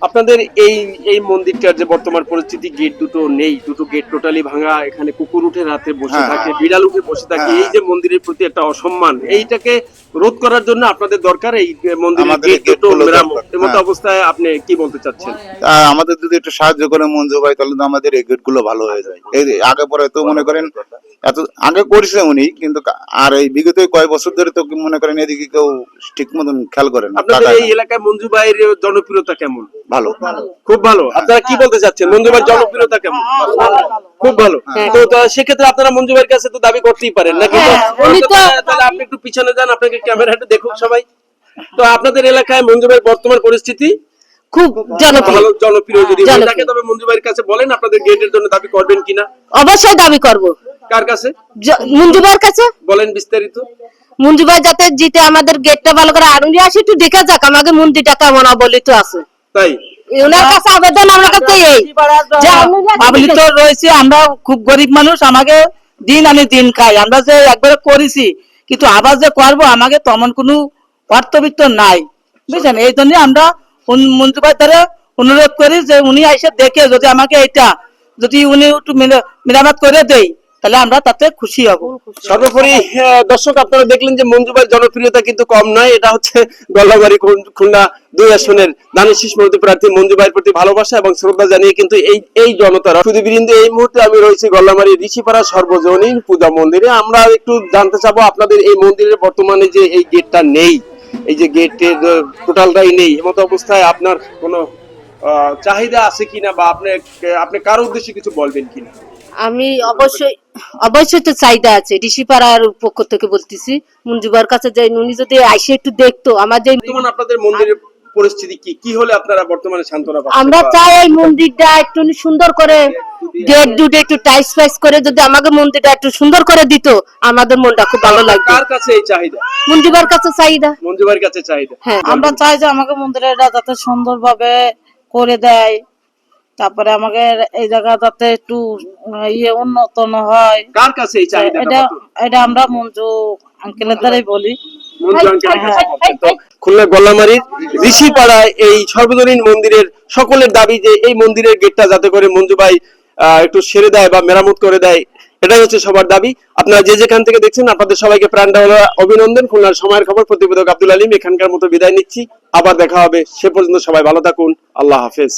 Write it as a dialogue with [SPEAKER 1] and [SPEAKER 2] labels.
[SPEAKER 1] আপনাদের এই এই মন্দিরটার যে বর্তমান পরিস্থিতি, গেট দুটো নেই, দুটো গেট টোটালি ভাঙা, এখানে কুকুর উঠে রাতে বসে
[SPEAKER 2] হ্যাঁ।
[SPEAKER 1] থাকে, বিড়াল উঠে বসে থাকে,
[SPEAKER 2] হ্যাঁ।
[SPEAKER 1] এই যে মন্দিরের প্রতি একটা অসম্মান, এইটাকে রোধ করার জন্য আপনাদের দরকার এই মন্দিরের
[SPEAKER 2] আমাদের
[SPEAKER 1] গেট
[SPEAKER 2] এই
[SPEAKER 1] দুটো
[SPEAKER 2] গেটগুলো
[SPEAKER 1] মেরামত।
[SPEAKER 2] দরকার।
[SPEAKER 1] এমত
[SPEAKER 2] হ্যাঁ।
[SPEAKER 1] অবস্থায় আপনি কি বলতে চাচ্ছেন?
[SPEAKER 2] আমাদের যদি একটু সাহায্য করে মঞ্জু ভাই, তাহলে তো আমাদের এই গেট গুলো ভালো হয়ে যায়। এই আগে পরে তো মনে করেন এত আগে করেছে উনি, কিন্তু আর এই বিগত কয়েক বছর ধরে তো মনে করেন এদিকে কেউ ঠিক মতন খেয়াল করে না।
[SPEAKER 1] আপনাদের এই এলাকায় মঞ্জু ভাইয়ের জনপ্রিয়তা কেমন?
[SPEAKER 2] ভালো।
[SPEAKER 1] খুব ভালো। আপনারা কি বলতে চাচ্ছেন, মঞ্জু ভাইয়ের জনপ্রিয়তা কেমন? খুব ভালো। তো সেক্ষেত্রে আপনারা মঞ্জু ভাইয়ের কাছে তো দাবি করতেই পারেন নাকি? তাহলে আপনি একটু পিছনে যান, আপনাকে ক্যামেরাটা দেখুক সবাই। তো আপনাদের এলাকায় মঞ্জু ভাইয়ের বর্তমান পরিস্থিতি
[SPEAKER 3] খুব
[SPEAKER 1] ভালো, জনপ্রিয় যদি হয়ে
[SPEAKER 3] জনপ্রিয়।
[SPEAKER 1] থাকে, তবে মঞ্জু ভাইয়ের কাছে বলেন আপনাদের গেটের জন্য দাবি করবেন কিনা।
[SPEAKER 3] অবশ্যই দাবি করব।
[SPEAKER 1] কার কাছে
[SPEAKER 3] মঞ্জুবার কাছে
[SPEAKER 1] বলেন বিস্তারিত।
[SPEAKER 3] মঞ্জুবার যাতে জিতে আমাদের গেটটা ভালো করে, আর উনি আসে একটু দেখে যাক আমাদের মন্দিরটা কেমন অবলিত আছে।
[SPEAKER 1] তাই
[SPEAKER 3] ওনার কাছে আবেদন আমার কাছে এই যে
[SPEAKER 4] অবলিত রয়েছে, আমরা খুব গরিব মানুষ, আমাকে দিন আনি দিন খাই, আমরা যে একবারে করেছি, কিন্তু আবার যে করবো আমাকে তেমন কোনো অর্থবিত্ত নাই, বুঝছেন। এই জন্য আমরা মন্ত্রী ভাই দ্বারা অনুরোধ করি যে উনি এসে দেখে যদি আমাকে এটা যদি উনি একটু মেরামত করে দেয়, তাহলে আমরা তাতে খুশি হব।
[SPEAKER 1] সর্বোপরি দর্শক, আপনারা দেখলেন যে মঞ্জু ভাইয়ের জনপ্রিয়তা কিন্তু কম নয়। এটা হচ্ছে গল্লাবাড়ি খুলনা 2 আসনের ধানের শীষ মনোনীত প্রার্থী মঞ্জু ভাইয়ের প্রতি ভালোবাসা এবং শ্রদ্ধা জানিয়ে কিন্তু এই জনতার সুধীবৃন্দ, এই মুহূর্তে আমি রয়েছি গল্লাবাড়ি ঋষিপাড়া সর্বজনীন পূজা মন্দিরে। আমরা একটু জানতে চাবো আপনাদের এই মন্দিরের বর্তমানে যে এই গেটটা নেই, এই যে গেটের টোটালটাই নেই, এমত অবস্থায় আপনার কোনো চাহিদা আছে কিনা, বা আপনি কার উদ্দেশ্যে কিছু বলবেন কিনা?
[SPEAKER 3] আমি অবশ্যই তো চাহিদা আছে। ঋষিপাড়ার পক্ষ থেকে বলতেছি, মঞ্জুবার কাছে যে উনি যদি আইসে একটু দেখতো আমাদের
[SPEAKER 1] বর্তমানে আপনাদের মন্দিরের পরিস্থিতি কি, কি হলে আপনারা বর্তমানে সান্ত্বনা পাচ্ছেন?
[SPEAKER 3] আমরা চাই এই মন্দিরটা একটু সুন্দর করে গেট দুটো একটু টাইস ফাইস করে যদি আমাদের মন্দিরটা একটু সুন্দর করে দিত, আমাদের মনটা খুব ভালো লাগতো।
[SPEAKER 1] কার কাছে এই চাহিদা?
[SPEAKER 3] মঞ্জুবার কাছে চাহিদা।
[SPEAKER 1] মঞ্জু ভাইয়ের কাছে চাহিদা।
[SPEAKER 3] হ্যাঁ,
[SPEAKER 4] আমরা চাই যে আমাকে মন্দিরটা যাতে সুন্দরভাবে করে দেয়, তারপরে আমাকে এই জায়গা যাতে একটু উন্নত হয়।
[SPEAKER 1] কার কাছে এই চাহিদা?
[SPEAKER 4] এটা আমরা মঞ্জু আঙ্কেলের দ্বারাই বলি।
[SPEAKER 1] খুলনা গল্লামারীর ঋষিপাড়ায় এই সর্বজনীন মন্দিরের সকলের দাবি যে এই মন্দিরের গেটটা যাতে করে মঞ্জু ভাই একটু সেরে দেয় বা মেরামত করে দেয়, এটাই হচ্ছে সবার দাবি। আপনারা যে যেখান থেকে দেখছেন, আপনাদের সবাইকে প্রাণ ঢালা অভিনন্দন। খুলনার সময়ের খবর প্রতিবেদক আব্দুল আলিম এখানকার মতো বিদায় নিচ্ছি। আবার দেখা হবে, সে পর্যন্ত সবাই ভালো থাকুন। আল্লাহ হাফেজ।